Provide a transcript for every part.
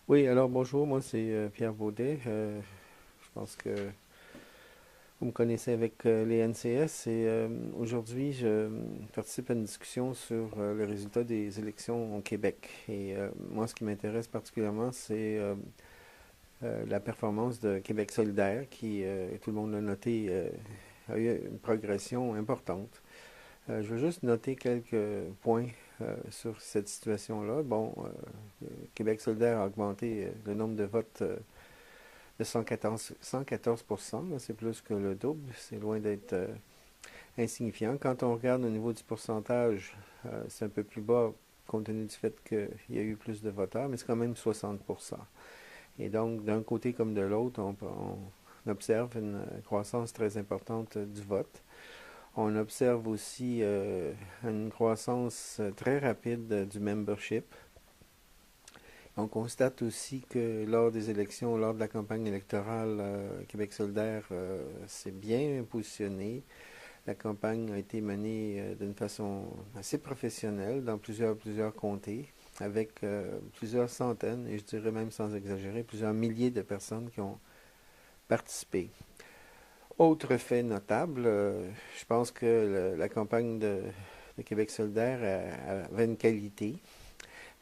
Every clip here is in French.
Oui, alors bonjour, moi c'est Pierre Baudet. Je pense que vous me connaissez avec les NCS et aujourd'hui je participe à une discussion sur le résultat des élections au Québec. Et moi ce qui m'intéresse particulièrement c'est la performance de Québec solidaire qui, tout le monde l'a noté, a eu une progression importante. Je veux juste noter quelques points sur cette situation-là. Bon, Québec solidaire a augmenté le nombre de votes de 114%, c'est plus que le double, c'est loin d'être insignifiant. Quand on regarde au niveau du pourcentage, c'est un peu plus bas compte tenu du fait qu'il y a eu plus de voteurs, mais c'est quand même 60%. Et donc, d'un côté comme de l'autre, on observe une croissance très importante du vote. On observe aussi une croissance très rapide du membership. On constate aussi que lors des élections, lors de la campagne électorale, Québec solidaire s'est bien positionné. La campagne a été menée d'une façon assez professionnelle dans plusieurs comtés, avec plusieurs centaines, et je dirais même sans exagérer, plusieurs milliers de personnes qui ont participé. Autre fait notable, je pense que la campagne de Québec solidaire avait une qualité.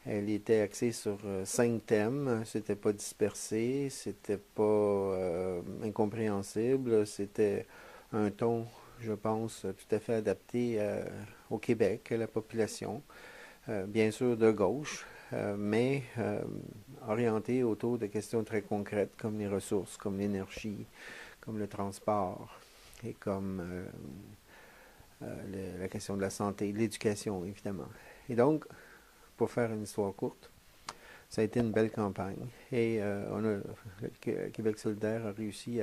Elle était axée sur 5 thèmes. C'était pas dispersé, c'était pas incompréhensible. C'était un ton, je pense, tout à fait adapté au Québec, à la population. Bien sûr de gauche, mais orienté autour de questions très concrètes comme les ressources, comme l'énergie, comme le transport et comme la question de la santé, de l'éducation, évidemment. Et donc, pour faire une histoire courte, ça a été une belle campagne et le Québec solidaire a réussi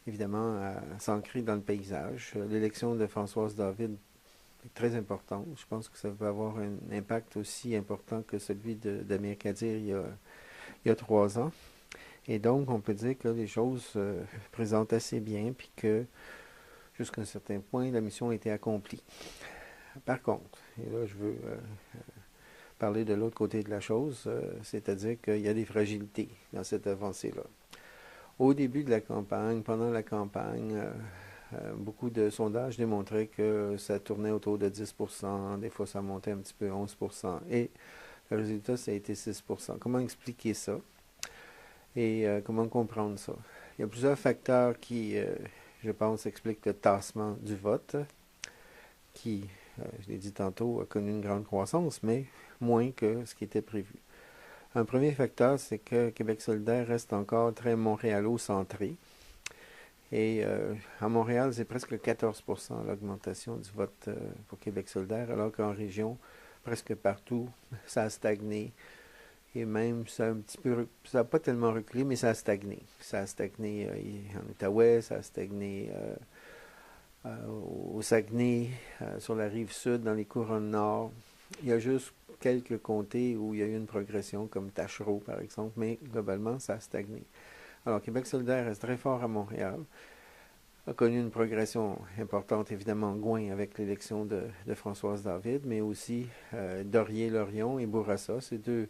évidemment à s'ancrer dans le paysage. L'élection de Françoise David est très importante. Je pense que ça va avoir un impact aussi important que celui d'Amir Kadir il y a 3 ans. Et donc, on peut dire que les choses présentent assez bien, puis que jusqu'à un certain point, la mission a été accomplie. Par contre, et là, je veux parler de l'autre côté de la chose, c'est-à-dire qu'il y a des fragilités dans cette avancée-là. Au début de la campagne, pendant la campagne, beaucoup de sondages démontraient que ça tournait autour de 10%, des fois ça montait un petit peu 11%, et le résultat, ça a été 6%. Comment expliquer ça et comment comprendre ça? Il y a plusieurs facteurs qui, je pense, expliquent le tassement du vote, qui, je l'ai dit tantôt, a connu une grande croissance, mais moins que ce qui était prévu. Un premier facteur, c'est que Québec solidaire reste encore très montréalo-centré. Et à Montréal, c'est presque 14% l'augmentation du vote pour Québec solidaire, alors qu'en région, presque partout, ça a stagné. Et même, ça a un petit peu, ça n'a pas tellement reculé, mais ça a stagné. Ça a stagné en Outaouais, ça a stagné au Saguenay, sur la rive sud, dans les couronnes nord. Il y a juste quelques comtés où il y a eu une progression, comme Tachereau, par exemple, mais globalement, ça a stagné. Alors, Québec solidaire reste très fort à Montréal, a connu une progression importante, évidemment, Gouin avec l'élection de Françoise David, mais aussi Laurier-Lorion et Bourassa. C'est deux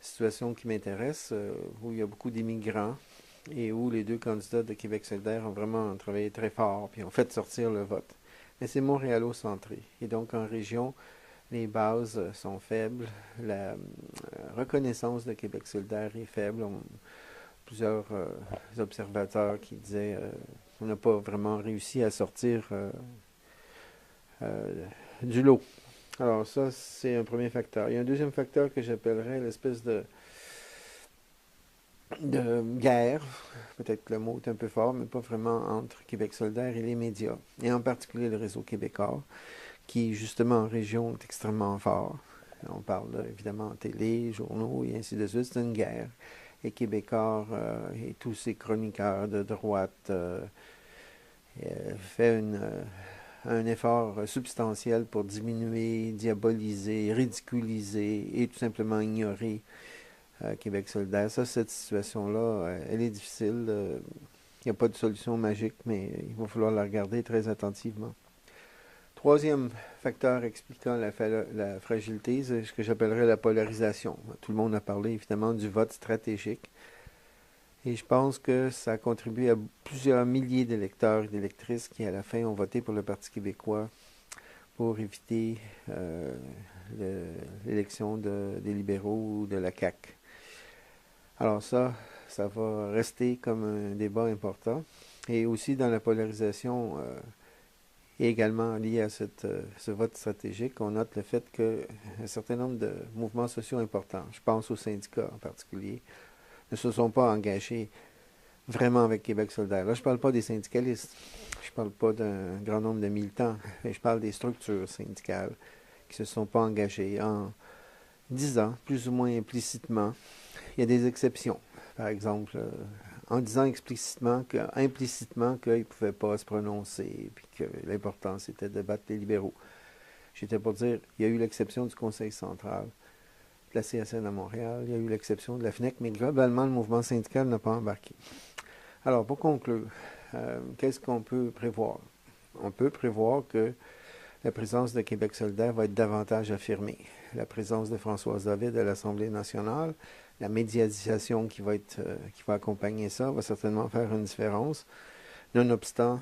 situations qui m'intéressent, où il y a beaucoup d'immigrants et où les deux candidats de Québec solidaire ont vraiment travaillé très fort puis ont fait sortir le vote. Mais c'est montréalo-centré. Et donc, en région, les bases sont faibles. La reconnaissance de Québec solidaire est faible. Plusieurs observateurs qui disaient on n'a pas vraiment réussi à sortir euh, du lot. Alors ça, c'est un premier facteur. Il y a un deuxième facteur que j'appellerais l'espèce de guerre, peut-être que le mot est un peu fort, mais pas vraiment entre Québec solidaire et les médias, et en particulier le réseau québécois, qui justement en région est extrêmement fort. On parle évidemment télé, journaux et ainsi de suite, c'est une guerre. Et Québécois et tous ces chroniqueurs de droite fait un effort substantiel pour diminuer, diaboliser, ridiculiser et tout simplement ignorer Québec solidaire. Ça, cette situation-là, elle est difficile. Il n'y a pas de solution magique, mais il va falloir la regarder très attentivement. troisième facteur expliquant la fragilité, c'est ce que j'appellerais la polarisation. Tout le monde a parlé évidemment du vote stratégique. Et je pense que ça a contribué à plusieurs milliers d'électeurs et d'électrices qui, à la fin, ont voté pour le Parti québécois pour éviter l'élection des libéraux ou de la CAQ. Alors ça va rester comme un débat important. Et aussi dans la polarisation, et également lié à ce vote stratégique, on note le fait qu'un certain nombre de mouvements sociaux importants, je pense aux syndicats en particulier, ne se sont pas engagés vraiment avec Québec solidaire. Là, je ne parle pas des syndicalistes, je ne parle pas d'un grand nombre de militants, mais je parle des structures syndicales qui ne se sont pas engagées en disant, plus ou moins implicitement, il y a des exceptions. Par exemple, en disant implicitement qu'ils ne pouvaient pas se prononcer, puis que l'important c'était de battre les libéraux. J'étais pour dire, il y a eu l'exception du Conseil central, de la CSN à Montréal, il y a eu l'exception de la FNEC, mais globalement, le mouvement syndical n'a pas embarqué. Alors, pour conclure, qu'est-ce qu'on peut prévoir? On peut prévoir que la présence de Québec solidaire va être davantage affirmée. La présence de Françoise David à l'Assemblée nationale, la médiatisation qui va accompagner ça va certainement faire une différence, nonobstant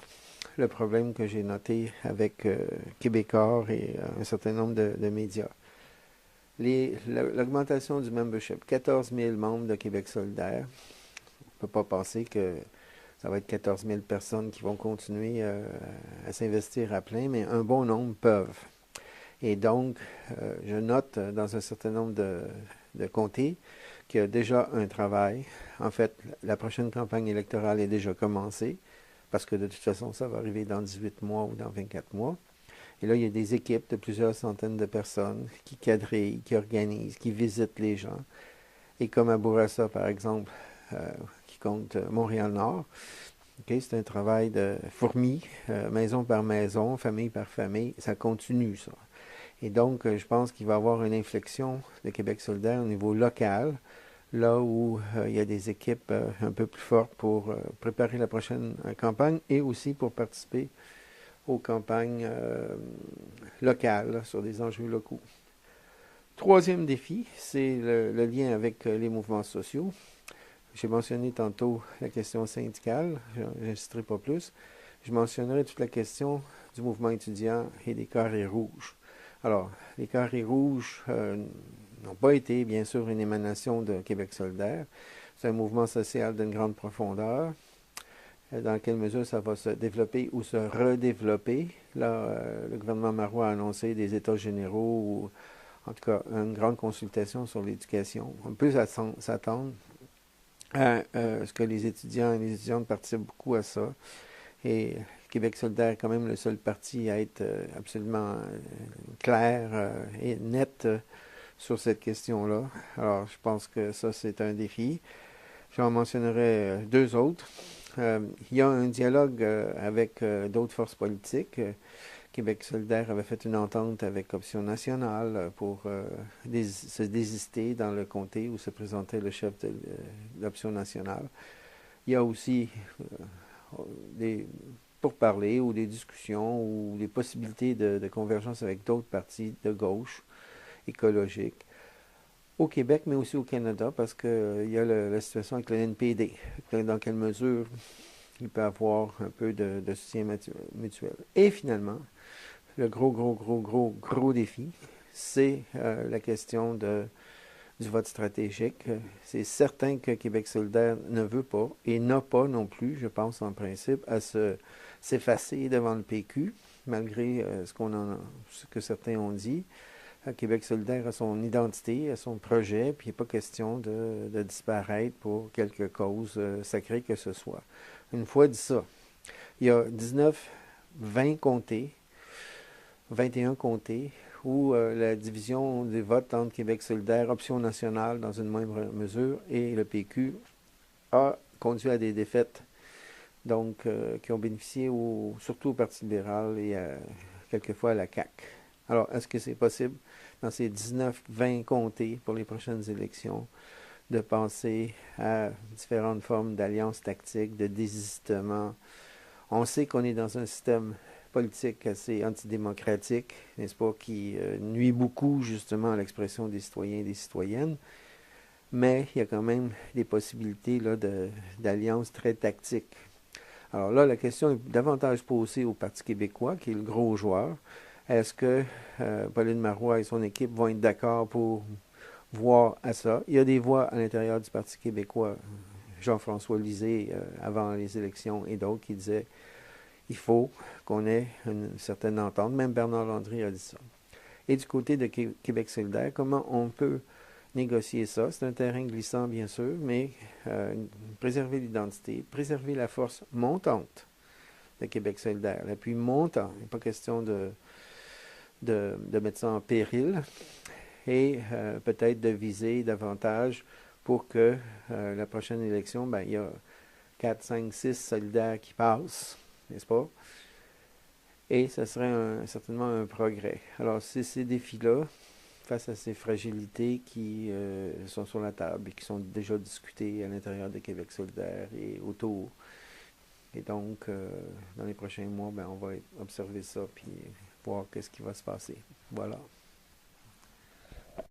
le problème que j'ai noté avec Québécois et un certain nombre de médias. L'augmentation du membership, 14 000 membres de Québec solidaire, on ne peut pas penser que ça va être 14 000 personnes qui vont continuer à s'investir à plein, mais un bon nombre peuvent. Et donc, je note dans un certain nombre de comtés qu'il y a déjà un travail. En fait, la prochaine campagne électorale est déjà commencée, parce que de toute façon, ça va arriver dans 18 mois ou dans 24 mois. Et là, il y a des équipes de plusieurs centaines de personnes qui quadrillent, qui organisent, qui visitent les gens. Et comme à Bourassa, par exemple, qui compte Montréal-Nord, okay, c'est un travail de fourmi, maison par maison, famille par famille. Ça continue, ça. Et donc, je pense qu'il va y avoir une inflexion de Québec solidaire au niveau local, là où il y a des équipes un peu plus fortes pour préparer la prochaine campagne et aussi pour participer aux campagnes locales là, sur des enjeux locaux. Troisième défi, c'est le lien avec les mouvements sociaux. J'ai mentionné tantôt la question syndicale, je n'insisterai pas plus. Je mentionnerai toute la question du mouvement étudiant et des carrés rouges. Alors, les carrés rouges n'ont pas été, bien sûr, une émanation de Québec solidaire. C'est un mouvement social d'une grande profondeur. Dans quelle mesure ça va se développer ou se redévelopper. Là, le gouvernement Marois a annoncé des états généraux ou, en tout cas, une grande consultation sur l'éducation. On peut s'attendre à ce que les étudiants et les étudiantes participent beaucoup à ça. Et Québec solidaire est quand même le seul parti à être absolument clair et net sur cette question-là. Alors, je pense que ça, c'est un défi. J'en mentionnerai deux autres. Il y a un dialogue avec d'autres forces politiques. Québec solidaire avait fait une entente avec Option nationale pour se désister dans le comté où se présentait le chef de l'Option nationale. Il y a aussi des pourparlers ou des discussions ou des possibilités de convergence avec d'autres partis de gauche écologiques au Québec, mais aussi au Canada, parce qu'il y a la situation avec le NPD. Dans quelle mesure il peut y avoir un peu de soutien mutuel. Et finalement, le gros défi, c'est la question du vote stratégique. C'est certain que Québec solidaire ne veut pas et n'a pas non plus, je pense en principe, à s'effacer devant le PQ, malgré ce que certains ont dit. Québec solidaire a son identité, a son projet, puis il n'est pas question de disparaître pour quelque cause sacrée que ce soit. Une fois dit ça, il y a 20 comtés, 21 comtés, où la division des votes entre Québec solidaire, Option nationale dans une moindre mesure, et le PQ a conduit à des défaites, donc qui ont bénéficié surtout au Parti libéral et quelquefois à la CAQ. Alors, est-ce que c'est possible, dans ces 19-20 comtés pour les prochaines élections, de penser à différentes formes d'alliances tactiques, de désistement? On sait qu'on est dans un système politique assez antidémocratique, n'est-ce pas, qui nuit beaucoup justement à l'expression des citoyens et des citoyennes. Mais il y a quand même des possibilités là, d'alliances très tactiques. Alors là, la question est davantage posée au Parti québécois, qui est le gros joueur. Est-ce que Pauline Marois et son équipe vont être d'accord pour voir à ça? Il y a des voix à l'intérieur du Parti québécois, Jean-François Lisée, avant les élections, et d'autres qui disaient il faut qu'on ait une certaine entente. Même Bernard Landry a dit ça. Et du côté de Québec solidaire, comment on peut négocier ça? C'est un terrain glissant, bien sûr, mais préserver l'identité, préserver la force montante de Québec solidaire, l'appui montant. Il n'est pas question de mettre ça en péril et peut-être de viser davantage pour que la prochaine élection, ben, il y a 4, 5, 6 solidaires qui passent, n'est-ce pas? Et ce serait certainement un progrès. Alors, c'est ces défis-là, face à ces fragilités qui sont sur la table et qui sont déjà discutées à l'intérieur de Québec solidaire et autour. Et donc, dans les prochains mois, ben, on va observer ça puis voir qu'est-ce qui va se passer. Voilà.